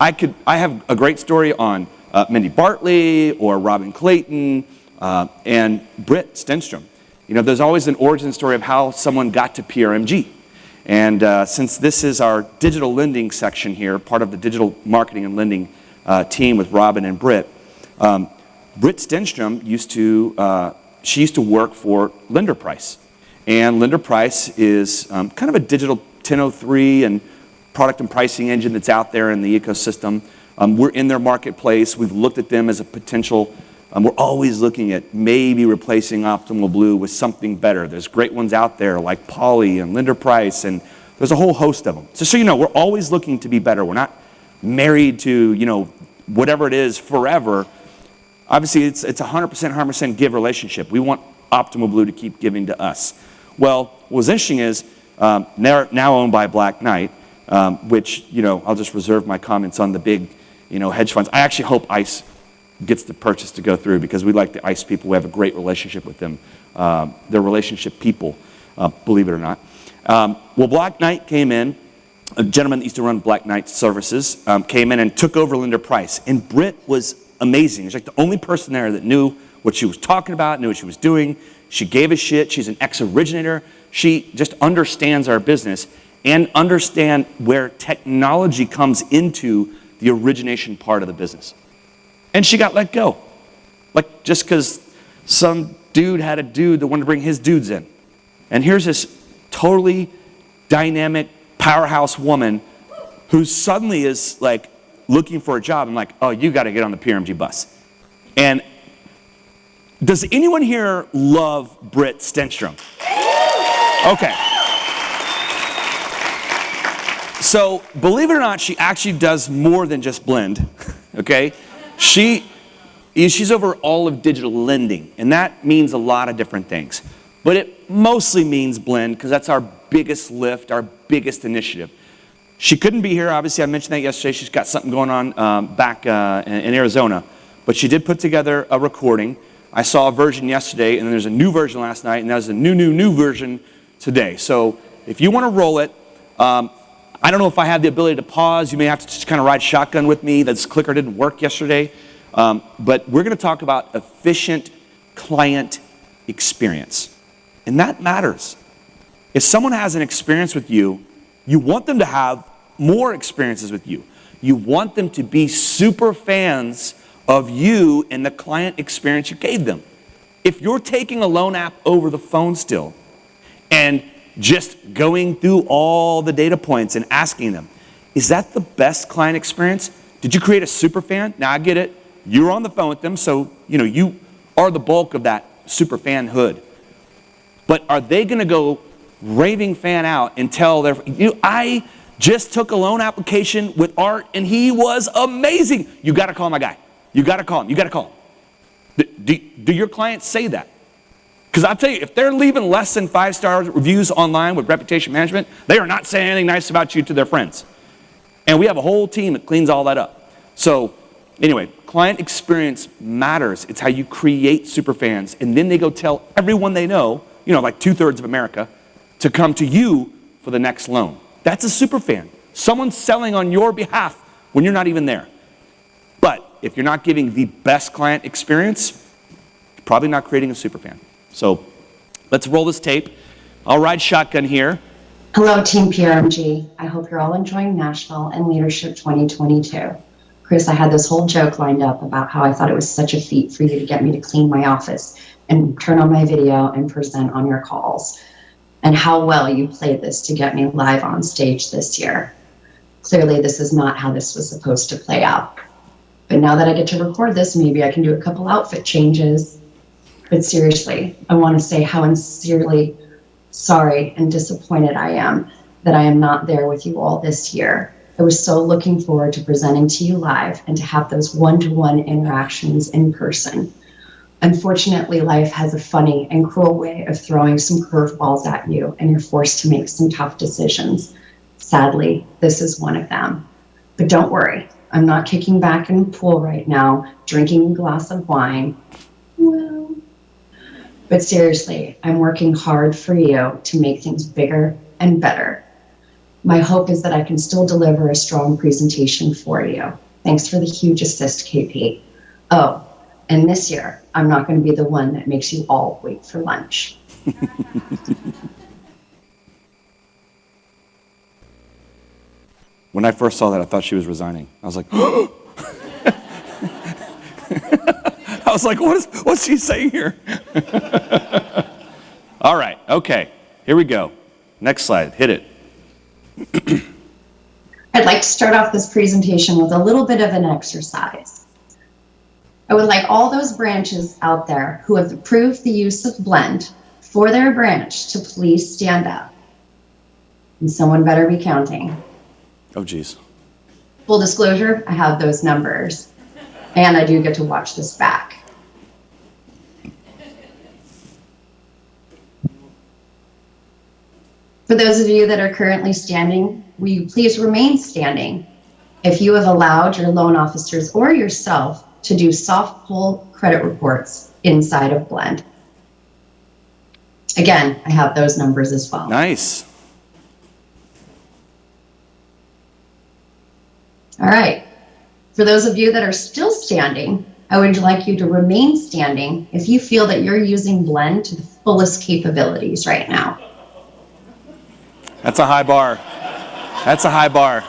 I have a great story on Mindy Bartley or Robin Clayton and Britt Stenstrom. You know, there's always an origin story of how someone got to PRMG. And since this is our digital lending section here, part of the digital marketing and lending team with Robin and Britt, Britt Stenstrom used to work for Lender Price. And Lender Price is kind of a digital 1003 and product and pricing engine that's out there in the ecosystem. We're in their marketplace. We've looked at them as a potential. We're always looking at maybe replacing Optimal Blue with something better. There's great ones out there like Poly and Lender Price, and there's a whole host of them. So you know, we're always looking to be better. We're not married to, you know, whatever it is forever. Obviously, it's a 100% give relationship. We want Optimal Blue to keep giving to us. Well, what was interesting is now owned by Black Knight, which, you know, I'll just reserve my comments on the big, you know, hedge funds. I actually hope ICE gets the purchase to go through because we like the ICE people. We have a great relationship with them. They're relationship people, believe it or not. Well, Black Knight came in. A gentleman that used to run Black Knight Services came in and took over Lender Price. And Britt was amazing. She's like the only person there that knew what she was talking about, knew what she was doing. She gave a shit. She's an ex-originator. She just understands our business and understand where technology comes into the origination part of the business. And she got let go. Like just because some dude had a dude that wanted to bring his dudes in. And here's this totally dynamic powerhouse woman who suddenly is like looking for a job. I'm like, oh, you got to get on the PRMG bus. And does anyone here love Britt Stenstrom? Okay. So believe it or not, she actually does more than just blend. Okay. She's over all of digital lending, and that means a lot of different things. But it mostly means blend because that's our biggest lift, our biggest initiative. She couldn't be here. Obviously, I mentioned that yesterday. She's got something going on back in Arizona. But she did put together a recording. I saw a version yesterday, and then there's a new version last night, and there's a new version today. So if you want to roll it, I don't know if I have the ability to pause. You may have to just kind of ride shotgun with me. This clicker didn't work yesterday. But we're going to talk about efficient client experience. And that matters. If someone has an experience with you, you want them to have more experiences with you. You want them to be super fans of you and the client experience you gave them. If you're taking a loan app over the phone still and just going through all the data points and asking them, is that the best client experience? Did you create a super fan? Now I get it. You're on the phone with them, so you know you are the bulk of that super fan hood. But are they going to go raving fan out and tell their, I just took a loan application with Art and he was amazing. You got to call my guy. You got to call him. You got to call him. Do your clients say that? Because I'll tell you, if they're leaving less than 5-star reviews online with reputation management, they are not saying anything nice about you to their friends. And we have a whole team that cleans all that up. So anyway, client experience matters. It's how you create super fans. And then they go tell everyone they know, you know, like 2/3 of America, to come to you for the next loan. That's a super fan. Someone's selling on your behalf when you're not even there. But if you're not giving the best client experience, you're probably not creating a super fan. So let's roll this tape. I'll ride shotgun here. Hello, Team PRMG. I hope you're all enjoying Nashville and Leadership 2022. Chris, I had this whole joke lined up about how I thought it was such a feat for you to get me to clean my office and turn on my video and present on your calls, and how well you played this to get me live on stage this year. Clearly, this is not how this was supposed to play out. But now that I get to record this, maybe I can do a couple outfit changes. But seriously, I want to say how sincerely sorry and disappointed I am that I am not there with you all this year. I was so looking forward to presenting to you live and to have those one-to-one interactions in person. Unfortunately, life has a funny and cruel way of throwing some curveballs at you, and you're forced to make some tough decisions. Sadly, this is one of them. But don't worry, I'm not kicking back in the pool right now, drinking a glass of wine. Well, but seriously, I'm working hard for you to make things bigger and better. My hope is that I can still deliver a strong presentation for you. Thanks for the huge assist, KP. Oh, and this year, I'm not going to be the one that makes you all wait for lunch. When I first saw that, I thought she was resigning. I was like, I was like, what's she saying here? All right, okay, here we go. Next slide, hit it. I'd like to start off this presentation with a little bit of an exercise. I would like all those branches out there who have approved the use of Blend for their branch to please stand up. And someone better be counting. Oh, geez. Full disclosure, I have those numbers, and I do get to watch this back. For those of you that are currently standing, will you please remain standing if you have allowed your loan officers or yourself to do soft pull credit reports inside of Blend. Again, I have those numbers as well. Nice. All right. For those of you that are still standing, I would like you to remain standing if you feel that you're using Blend to the fullest capabilities right now. That's a high bar. That's a high bar.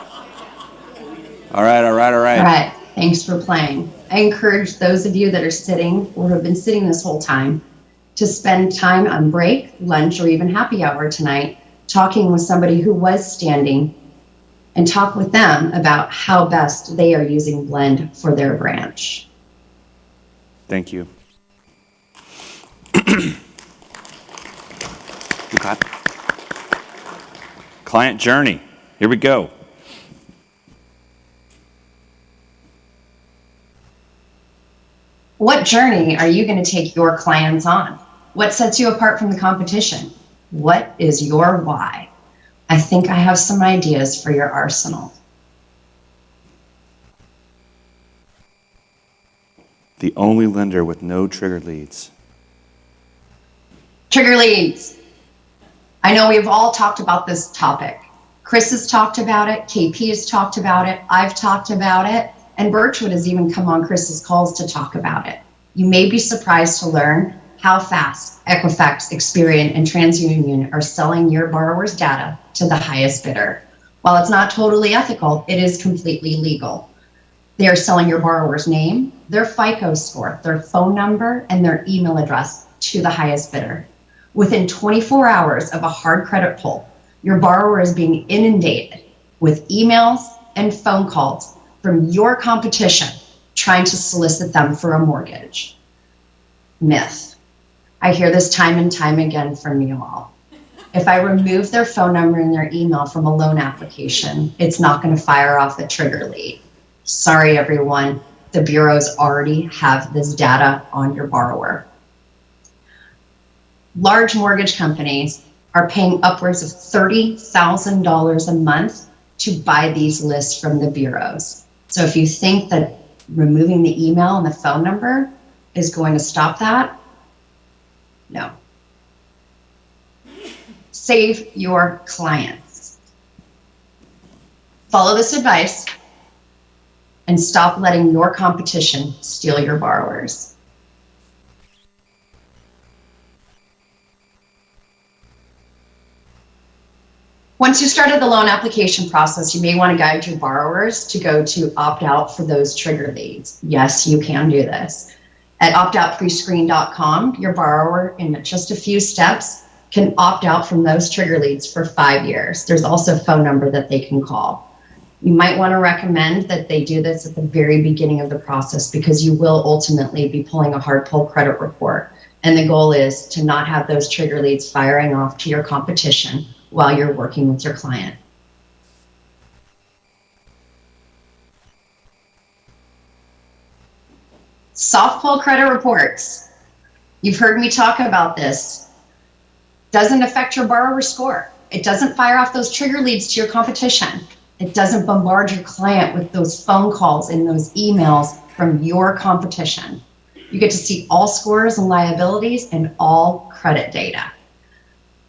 All right, all right, all right. All right. Thanks for playing. I encourage those of you that are sitting or have been sitting this whole time to spend time on break, lunch, or even happy hour tonight talking with somebody who was standing and talk with them about how best they are using Blend for their branch. Thank you. You clap. Client journey. Here we go. What journey are you going to take your clients on? What sets you apart from the competition? What is your why? I think I have some ideas for your arsenal. The only lender with no triggered leads. Trigger leads. I know we've all talked about this topic. Chris has talked about it. KP has talked about it. I've talked about it. And Birchwood has even come on Chris's calls to talk about it. You may be surprised to learn how fast Equifax, Experian, and TransUnion are selling your borrower's data to the highest bidder. While it's not totally ethical, it is completely legal. They are selling your borrower's name, their FICO score, their phone number, and their email address to the highest bidder. Within 24 hours of a hard credit pull, your borrower is being inundated with emails and phone calls from your competition trying to solicit them for a mortgage. Myth. I hear this time and time again from you all. If I remove their phone number and their email from a loan application, it's not going to fire off a trigger lead. Sorry, everyone. The bureaus already have this data on your borrower. Large mortgage companies are paying upwards of $30,000 a month to buy these lists from the bureaus. So if you think that removing the email and the phone number is going to stop that, no. Save your clients. Follow this advice and stop letting your competition steal your borrowers. Once you started the loan application process, you may want to guide your borrowers to go to opt out for those trigger leads. Yes, you can do this. At optoutprescreen.com, your borrower, in just a few steps, can opt out from those trigger leads for 5 years. There's also a phone number that they can call. You might want to recommend that they do this at the very beginning of the process because you will ultimately be pulling a hard pull credit report. And the goal is to not have those trigger leads firing off to your competition while you're working with your client. Soft pull credit reports. You've heard me talk about this. Doesn't affect your borrower score. It doesn't fire off those trigger leads to your competition. It doesn't bombard your client with those phone calls and those emails from your competition. You get to see all scores and liabilities and all credit data.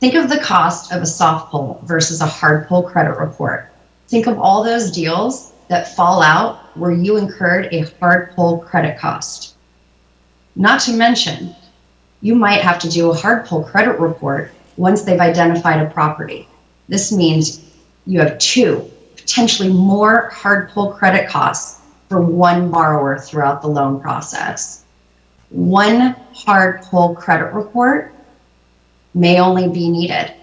Think of the cost of a soft pull versus a hard pull credit report. Think of all those deals that fall out where you incurred a hard pull credit cost. Not to mention, you might have to do a hard pull credit report once they've identified a property. This means you have two, potentially more hard pull credit costs for one borrower throughout the loan process. One hard pull credit report may only be needed.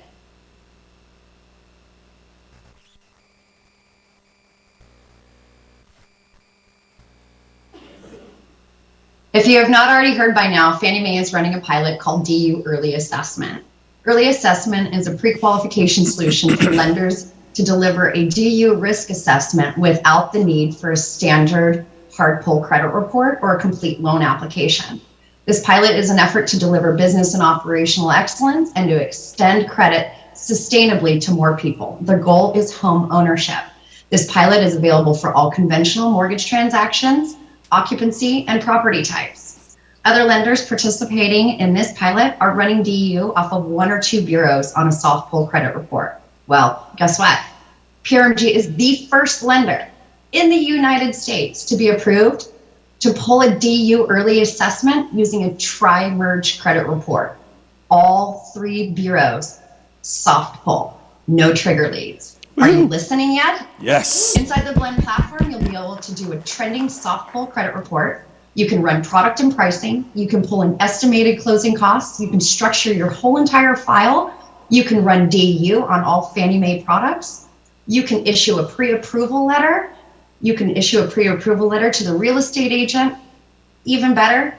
If you have not already heard by now, Fannie Mae is running a pilot called DU Early Assessment. Early Assessment is a pre-qualification solution for lenders to deliver a DU risk assessment without the need for a standard hard pull credit report or a complete loan application. This pilot is an effort to deliver business and operational excellence and to extend credit sustainably to more people. The goal is home ownership. This pilot is available for all conventional mortgage transactions, occupancy, and property types. Other lenders participating in this pilot are running DU off of one or two bureaus on a soft pull credit report. Well, guess what? PRMG is the first lender in the United States to be approved to pull a DU early assessment using a tri-merge credit report. All three bureaus, soft pull, no trigger leads. Are you listening yet? Yes. Inside the Blend platform, you'll be able to do a trending soft pull credit report. You can run product and pricing. You can pull in estimated closing costs. You can structure your whole entire file. You can run DU on all Fannie Mae products. You can issue a pre-approval letter. You can issue a pre-approval letter to the real estate agent. Even better,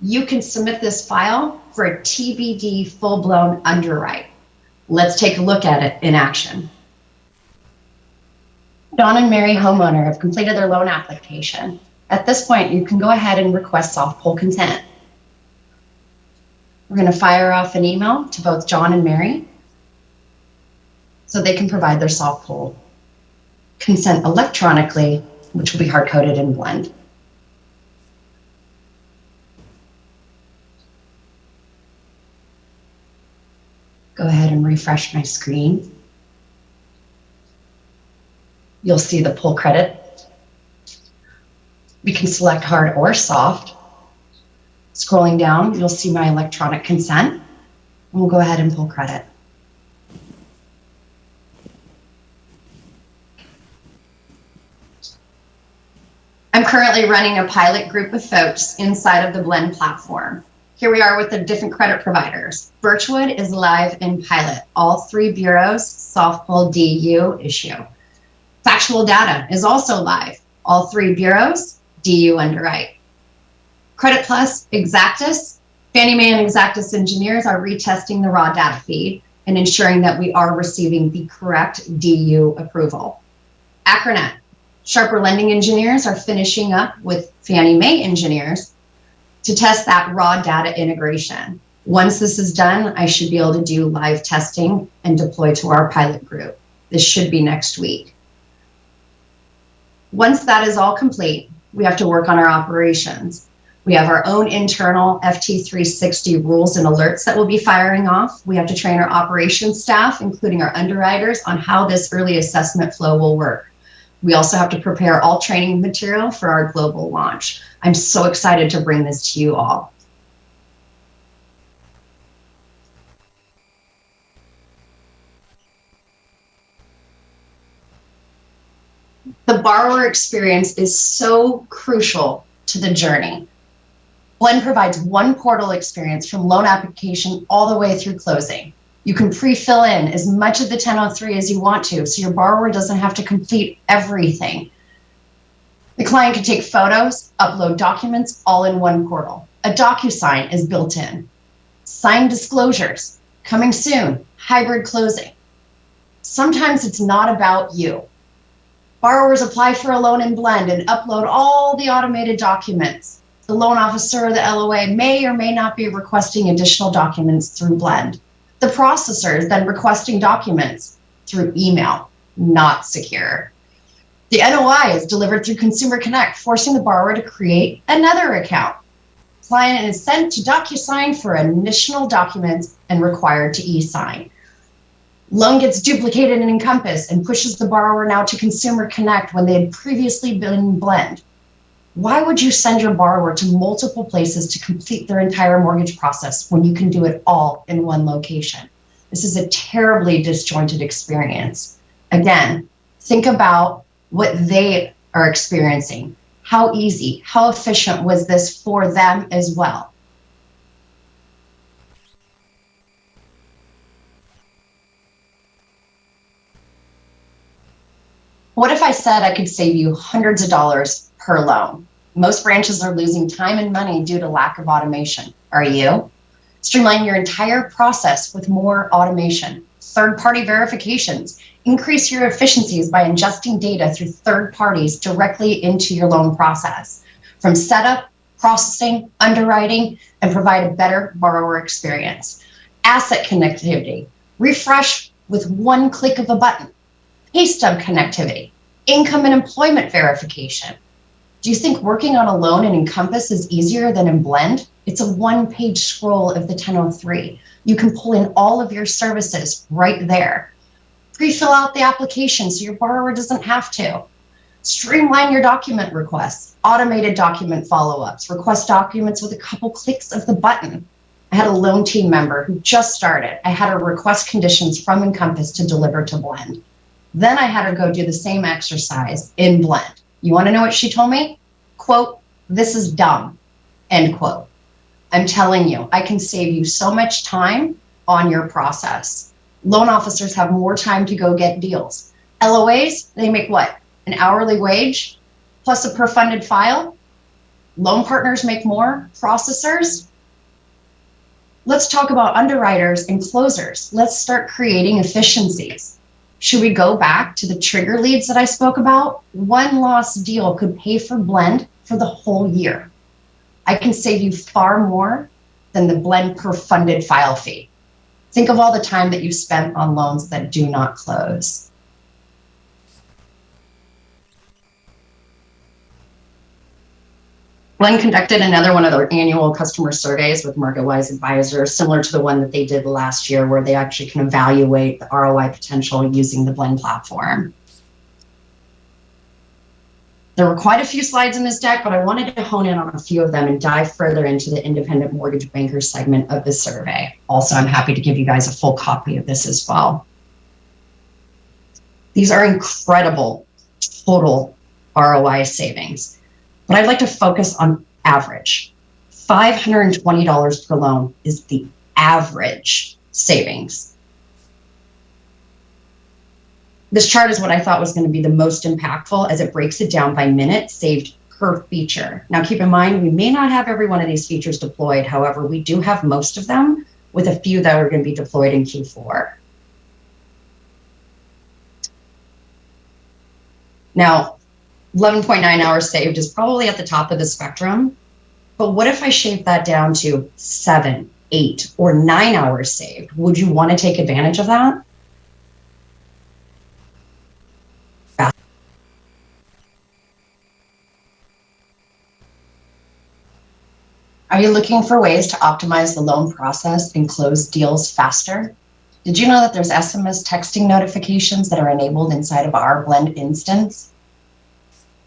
you can submit this file for a TBD full-blown underwrite. Let's take a look at it in action. Don and Mary homeowner have completed their loan application. At this point, you can go ahead and request soft pull consent. We're going to fire off an email to both John and Mary so they can provide their soft pull consent electronically, which will be hard-coded in Blend. Go ahead and refresh my screen. You'll see the pull credit. We can select hard or soft. Scrolling down, you'll see my electronic consent. And we'll go ahead and pull credit. I'm currently running a pilot group of folks inside of the Blend platform. Here we are with the different credit providers. Birchwood is live in pilot. All three bureaus, soft pull DU issue. Factual Data is also live. All three bureaus, DU underwrite. Credit Plus, Exactus, Fannie Mae and Exactus engineers are retesting the raw data feed and ensuring that we are receiving the correct DU approval. Acronet, Sharper lending engineers are finishing up with Fannie Mae engineers to test that raw data integration. Once this is done, I should be able to do live testing and deploy to our pilot group. This should be next week. Once that is all complete, we have to work on our operations. We have our own internal FT360 rules and alerts that we'll be firing off. We have to train our operations staff, including our underwriters, on how this early assessment flow will work. We also have to prepare all training material for our global launch. I'm so excited to bring this to you all. The borrower experience is so crucial to the journey. Blend provides one portal experience from loan application all the way through closing. You can pre-fill in as much of the 1003 as you want to, so your borrower doesn't have to complete everything. The client can take photos, upload documents, all in one portal. A DocuSign is built in. Signed disclosures, coming soon, hybrid closing. Sometimes it's not about you. Borrowers apply for a loan in Blend and upload all the automated documents. The loan officer or the LOA may or may not be requesting additional documents through Blend. The processor is then requesting documents through email, not secure. The NOI is delivered through Consumer Connect, forcing the borrower to create another account. Client is sent to DocuSign for additional documents and required to e-sign. Loan gets duplicated in Encompass and pushes the borrower now to Consumer Connect when they had previously been in Blend. Why would you send your borrower to multiple places to complete their entire mortgage process when you can do it all in one location? This is a terribly disjointed experience. Again, think about what they are experiencing. How easy, how efficient was this for them as well? What if I said I could save you hundreds of dollars per loan? Most branches are losing time and money due to lack of automation. Are you? Streamline your entire process with more automation, third-party verifications. Increase your efficiencies by ingesting data through third parties directly into your loan process. From setup, processing, underwriting, and provide a better borrower experience. Asset connectivity. Refresh with one click of a button. Pay stub connectivity. Income and employment verification. Do you think working on a loan in Encompass is easier than in Blend? It's a one-page scroll of the 1003. You can pull in all of your services right there. Pre-fill out the application so your borrower doesn't have to. Streamline your document requests, automated document follow-ups, request documents with a couple clicks of the button. I had a loan team member who just started. I had her request conditions from Encompass to deliver to Blend. Then I had her go do the same exercise in Blend. You want to know what she told me? Quote, "This is dumb," end quote. I'm telling you, I can save you so much time on your process. Loan officers have more time to go get deals. LOAs, they make what? An hourly wage plus a per funded file? Loan partners make more? Processors? Let's talk about underwriters and closers. Let's start creating efficiencies. Should we go back to the trigger leads that I spoke about? One lost deal could pay for Blend for the whole year. I can save you far more than the Blend per funded file fee. Think of all the time that you spent on loans that do not close. Blend conducted another one of their annual customer surveys with MarketWise advisors, similar to the one that they did last year, where they actually can evaluate the ROI potential using the Blend platform. There were quite a few slides in this deck, but I wanted to hone in on a few of them and dive further into the independent mortgage banker segment of the survey. Also, I'm happy to give you guys a full copy of this as well. These are incredible total ROI savings. But I'd like to focus on average. $520 per loan is the average savings. This chart is what I thought was going to be the most impactful, as it breaks it down by minute saved per feature. Now keep in mind, we may not have every one of these features deployed. However, we do have most of them, with a few that are going to be deployed in Q4. Now, 11.9 hours saved is probably at the top of the spectrum, but what if I shaved that down to 7, 8, or 9 hours saved? Would you want to take advantage of that? Are you looking for ways to optimize the loan process and close deals faster? Did you know that there's SMS texting notifications that are enabled inside of our Blend instance?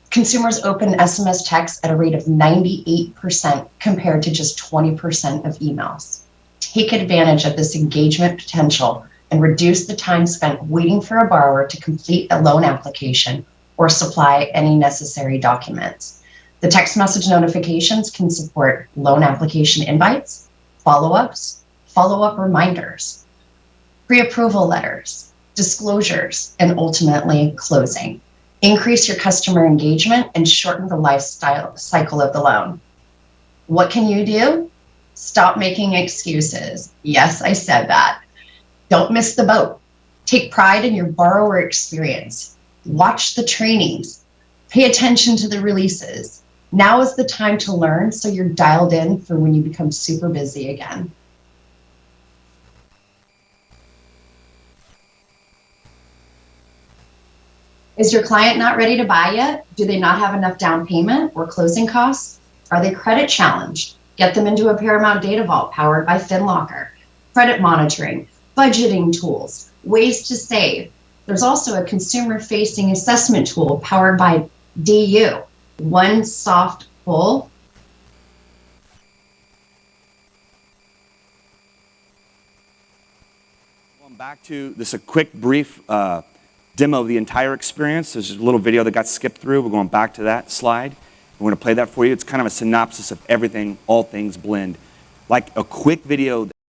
Consumers open SMS texts at a rate of 98% compared to just 20% of emails. Take advantage of this engagement potential and reduce the time spent waiting for a borrower to complete a loan application or supply any necessary documents. The text message notifications can support loan application invites, follow-ups, follow-up reminders, pre-approval letters, disclosures, and ultimately closing. Increase your customer engagement and shorten the lifestyle cycle of the loan. What can you do? Stop making excuses. Yes, I said that. Don't miss the boat. Take pride in your borrower experience. Watch the trainings. Pay attention to the releases. Now is the time to learn, so you're dialed in for when you become super busy again. Is your client not ready to buy yet? Do they not have enough down payment or closing costs? Are they credit challenged? Get them into a Paramount Data Vault powered by FinLocker. Credit monitoring, budgeting tools, ways to save. There's also a consumer-facing assessment tool powered by DU. One soft pull. Going back to this, a quick, brief demo of the entire experience. There's a little video that got skipped through. We're going back to that slide. We're going to play that for you. It's kind of a synopsis of everything, all things Blend. Like a quick video.